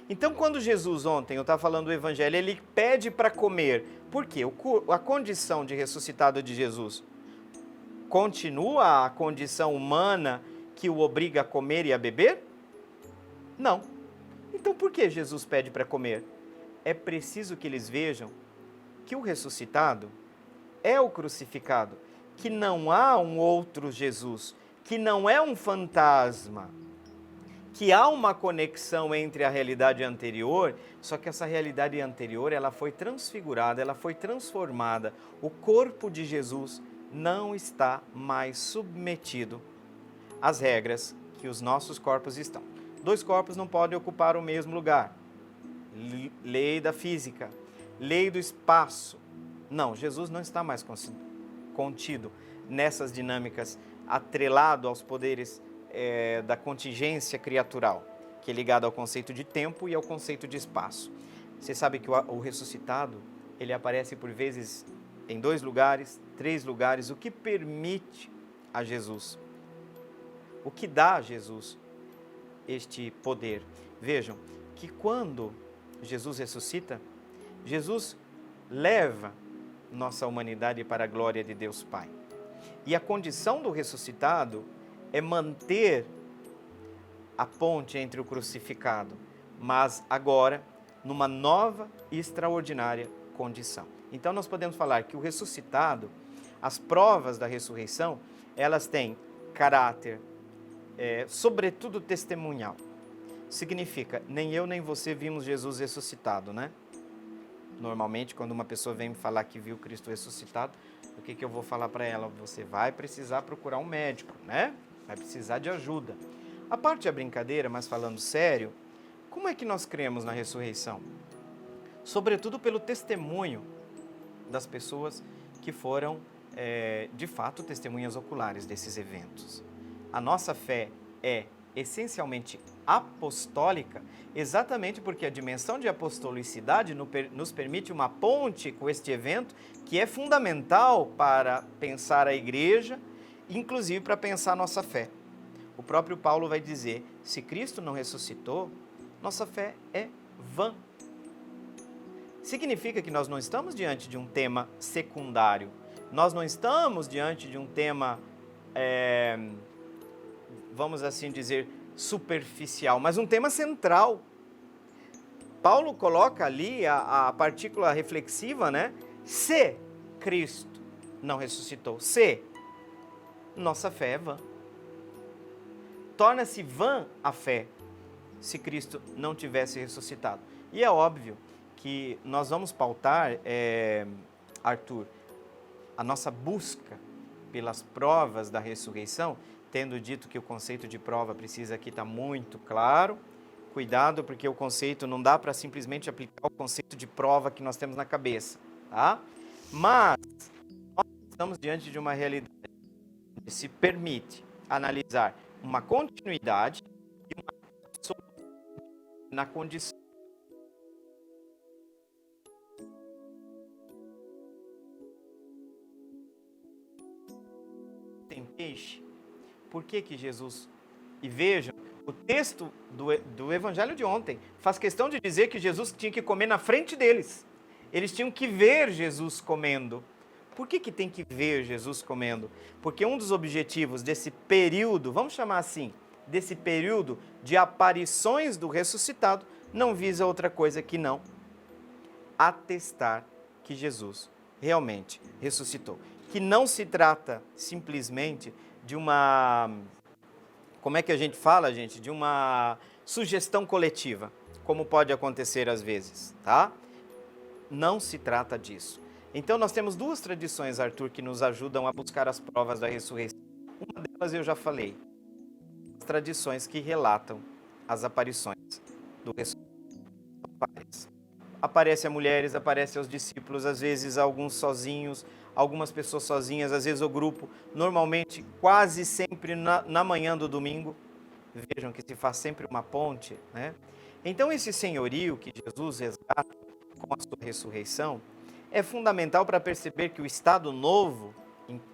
Então, quando Jesus ontem, eu estava falando do evangelho, ele pede para comer, por quê? A condição de ressuscitado de Jesus continua a condição humana que o obriga a comer e a beber? Não. Então, por que Jesus pede para comer? É preciso que eles vejam que o ressuscitado é o crucificado, que não há um outro Jesus, que não é um fantasma, que há uma conexão entre a realidade anterior, só que essa realidade anterior, ela foi transfigurada, ela foi transformada. O corpo de Jesus não está mais submetido às regras que os nossos corpos estão. Dois corpos não podem ocupar o mesmo lugar. Lei da física, lei do espaço. Não, Jesus não está mais contido nessas dinâmicas, atrelado aos poderes da contingência criatural, que é ligado ao conceito de tempo e ao conceito de espaço. Você sabe que o ressuscitado, ele aparece por vezes em 2 lugares, 3 lugares, o que permite a Jesus, o que dá a Jesus este poder. Vejam que quando Jesus ressuscita, Jesus leva nossa humanidade para a glória de Deus Pai. E a condição do ressuscitado é manter a ponte entre o crucificado, mas agora numa nova e extraordinária condição. Então nós podemos falar que o ressuscitado, as provas da ressurreição, elas têm caráter, sobretudo testemunhal. Significa, nem eu nem você vimos Jesus ressuscitado, né? Normalmente, quando uma pessoa vem me falar que viu Cristo ressuscitado, o que eu vou falar para ela? Você vai precisar procurar um médico, né? Vai precisar de ajuda. A parte da brincadeira, mas falando sério, como é que nós cremos na ressurreição? Sobretudo pelo testemunho das pessoas que foram, de fato, testemunhas oculares desses eventos. A nossa fé é essencialmente apostólica, exatamente porque a dimensão de apostolicidade nos permite uma ponte com este evento que é fundamental para pensar a igreja, inclusive para pensar a nossa fé. O próprio Paulo vai dizer, se Cristo não ressuscitou, nossa fé é vã. Significa que nós não estamos diante de um tema secundário, nós não estamos diante de um tema, vamos assim dizer, superficial, mas um tema central. Paulo coloca ali a partícula reflexiva, né? Se Cristo não ressuscitou, se nossa fé é vã. Torna-se vã a fé se Cristo não tivesse ressuscitado. E é óbvio que nós vamos pautar, Arthur, a nossa busca pelas provas da ressurreição, tendo dito que o conceito de prova precisa aqui estar muito claro. Cuidado, porque o conceito não dá para simplesmente aplicar o conceito de prova que nós temos na cabeça, tá? Mas nós estamos diante de uma realidade que se permite analisar uma continuidade e uma na condição peixe. Por que que Jesus... E vejam, o texto do evangelho de ontem faz questão de dizer que Jesus tinha que comer na frente deles. Eles tinham que ver Jesus comendo. Por que que tem que ver Jesus comendo? Porque um dos objetivos desse período, vamos chamar assim, desse período de aparições do ressuscitado, não visa outra coisa que não atestar que Jesus realmente ressuscitou. Que não se trata simplesmente de uma... Como é que a gente fala, gente? De uma sugestão coletiva, como pode acontecer às vezes, tá? Não se trata disso. Então nós temos duas tradições, Arthur, que nos ajudam a buscar as provas da ressurreição. Uma delas eu já falei, as tradições que relatam as aparições do ressuscitado. Aparece a mulheres, aparece aos discípulos, às vezes alguns sozinhos, algumas pessoas sozinhas, às vezes o grupo, normalmente quase sempre na manhã do domingo. Vejam que se faz sempre uma ponte, né? Então esse senhorio que Jesus resgata com a sua ressurreição é fundamental para perceber que o estado novo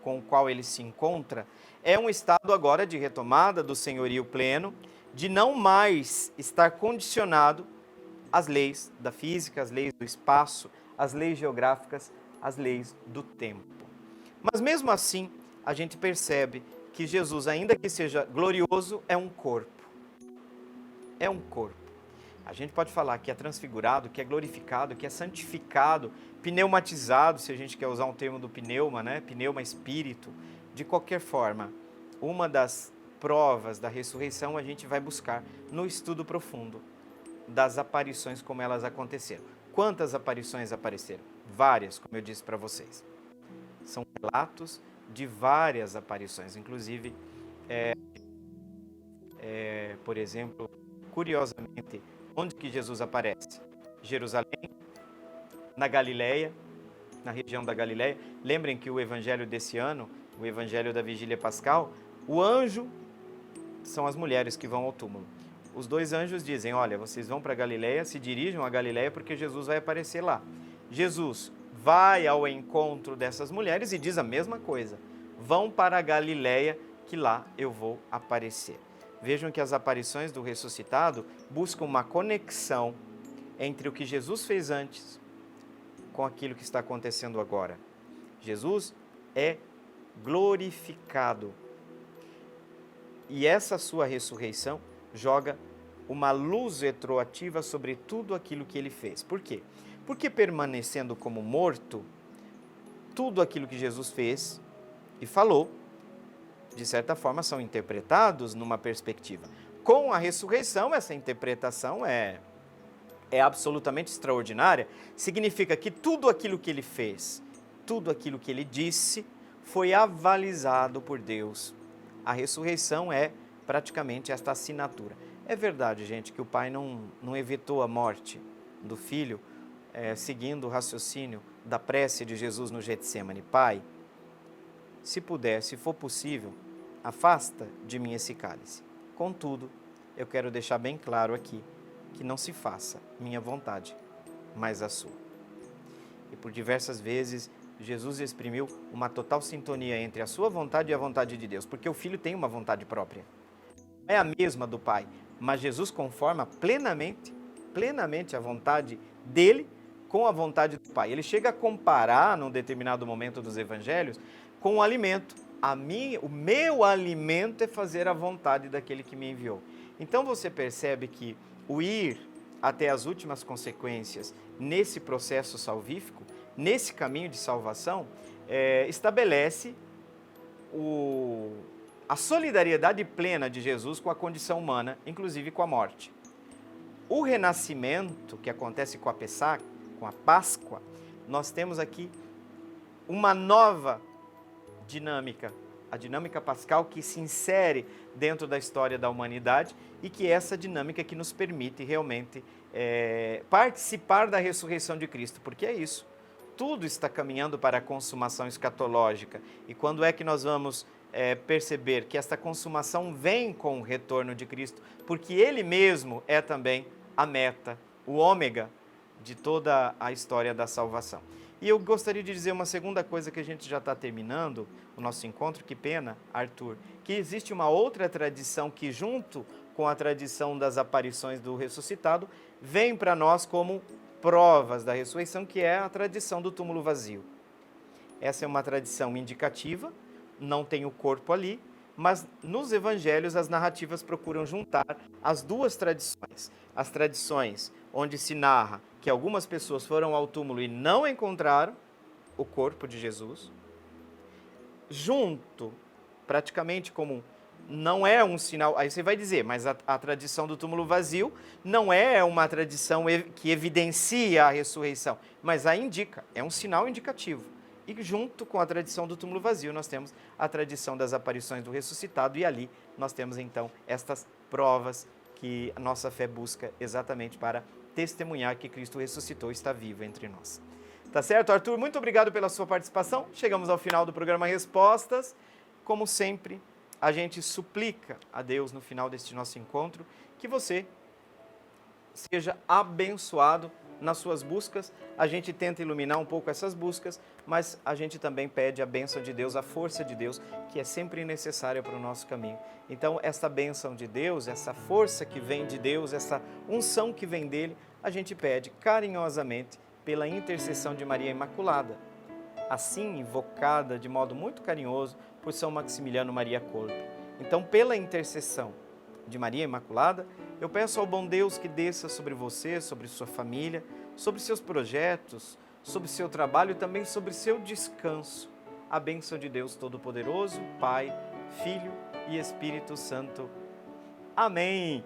com o qual ele se encontra é um estado agora de retomada do senhorio pleno, de não mais estar condicionado às leis da física, às leis do espaço, às leis geográficas, às leis do tempo. Mas mesmo assim, a gente percebe que Jesus, ainda que seja glorioso, é um corpo. É um corpo. A gente pode falar que é transfigurado, que é glorificado, que é santificado, pneumatizado, se a gente quer usar um termo do pneuma, né? Pneuma espírito. De qualquer forma, uma das provas da ressurreição a gente vai buscar no estudo profundo das aparições como elas aconteceram. Quantas aparições apareceram? Várias, como eu disse para vocês. São relatos de várias aparições, inclusive, por exemplo, curiosamente, onde que Jesus aparece? Jerusalém, na Galileia, na região da Galileia. Lembrem que o evangelho desse ano, o evangelho da Vigília Pascal, o anjo são as mulheres que vão ao túmulo. Os dois anjos dizem, olha, vocês vão para Galileia, se dirijam a Galileia porque Jesus vai aparecer lá. Jesus vai ao encontro dessas mulheres e diz a mesma coisa. Vão para a Galileia que lá eu vou aparecer. Vejam que as aparições do ressuscitado buscam uma conexão entre o que Jesus fez antes com aquilo que está acontecendo agora. Jesus é glorificado. E essa sua ressurreição joga uma luz retroativa sobre tudo aquilo que ele fez. Por quê? Porque permanecendo como morto, tudo aquilo que Jesus fez e falou, de certa forma, são interpretados numa perspectiva. Com a ressurreição, essa interpretação é absolutamente extraordinária. Significa que tudo aquilo que ele fez, tudo aquilo que ele disse, foi avalizado por Deus. A ressurreição é praticamente esta assinatura. É verdade, gente, que o Pai não evitou a morte do Filho, seguindo o raciocínio da prece de Jesus no Getsemane. Pai, se puder, se for possível, afasta de mim esse cálice. Contudo, eu quero deixar bem claro aqui que não se faça minha vontade, mas a sua. E por diversas vezes, Jesus exprimiu uma total sintonia entre a sua vontade e a vontade de Deus, porque o Filho tem uma vontade própria. É a mesma do Pai, mas Jesus conforma plenamente a vontade dele com a vontade do Pai. Ele chega a comparar, num determinado momento dos evangelhos, com o alimento. O meu alimento é fazer a vontade daquele que me enviou. Então você percebe que o ir até as últimas consequências nesse processo salvífico, nesse caminho de salvação, estabelece a solidariedade plena de Jesus com a condição humana, inclusive com a morte. O renascimento que acontece com a Pessach, com a Páscoa, nós temos aqui uma nova dinâmica, a dinâmica pascal que se insere dentro da história da humanidade e que é essa dinâmica que nos permite realmente participar da ressurreição de Cristo, porque é isso, tudo está caminhando para a consumação escatológica. E quando é que nós vamos perceber que esta consumação vem com o retorno de Cristo? Porque Ele mesmo é também a meta, o ômega de toda a história da salvação. E eu gostaria de dizer uma segunda coisa, que a gente já está terminando o nosso encontro, que pena, Arthur, que existe uma outra tradição que, junto com a tradição das aparições do ressuscitado, vem para nós como provas da ressurreição, que é a tradição do túmulo vazio. Essa é uma tradição indicativa, não tem o corpo ali, mas nos evangelhos as narrativas procuram juntar as duas tradições. As tradições onde se narra que algumas pessoas foram ao túmulo e não encontraram o corpo de Jesus, junto, praticamente como não é um sinal, aí você vai dizer, mas a tradição do túmulo vazio não é uma tradição que evidencia a ressurreição, mas a indica, é um sinal indicativo. E junto com a tradição do túmulo vazio, nós temos a tradição das aparições do ressuscitado, e ali nós temos então estas provas que a nossa fé busca exatamente para testemunhar que Cristo ressuscitou e está vivo entre nós. Tá certo, Arthur? Muito obrigado pela sua participação. Chegamos ao final do programa Respostas. Como sempre, a gente suplica a Deus no final deste nosso encontro que você seja abençoado nas suas buscas. A gente tenta iluminar um pouco essas buscas, mas a gente também pede a bênção de Deus, a força de Deus, que é sempre necessária para o nosso caminho. Então, essa bênção de Deus, essa força que vem de Deus, essa unção que vem dele, a gente pede carinhosamente pela intercessão de Maria Imaculada, assim invocada de modo muito carinhoso por São Maximiliano Maria Kolbe. Então, pela intercessão de Maria Imaculada, eu peço ao bom Deus que desça sobre você, sobre sua família, sobre seus projetos, sobre seu trabalho e também sobre seu descanso. A bênção de Deus Todo-Poderoso, Pai, Filho e Espírito Santo. Amém.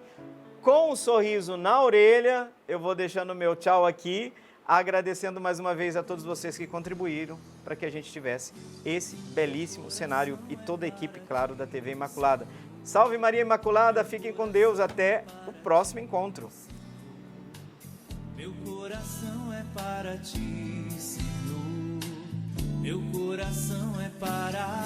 Com um sorriso na orelha, eu vou deixando o meu tchau aqui, agradecendo mais uma vez a todos vocês que contribuíram para que a gente tivesse esse belíssimo cenário e toda a equipe, claro, da TV Imaculada. Salve Maria Imaculada, fiquem com Deus, até o próximo encontro. Meu coração é para ti, Senhor, meu coração é para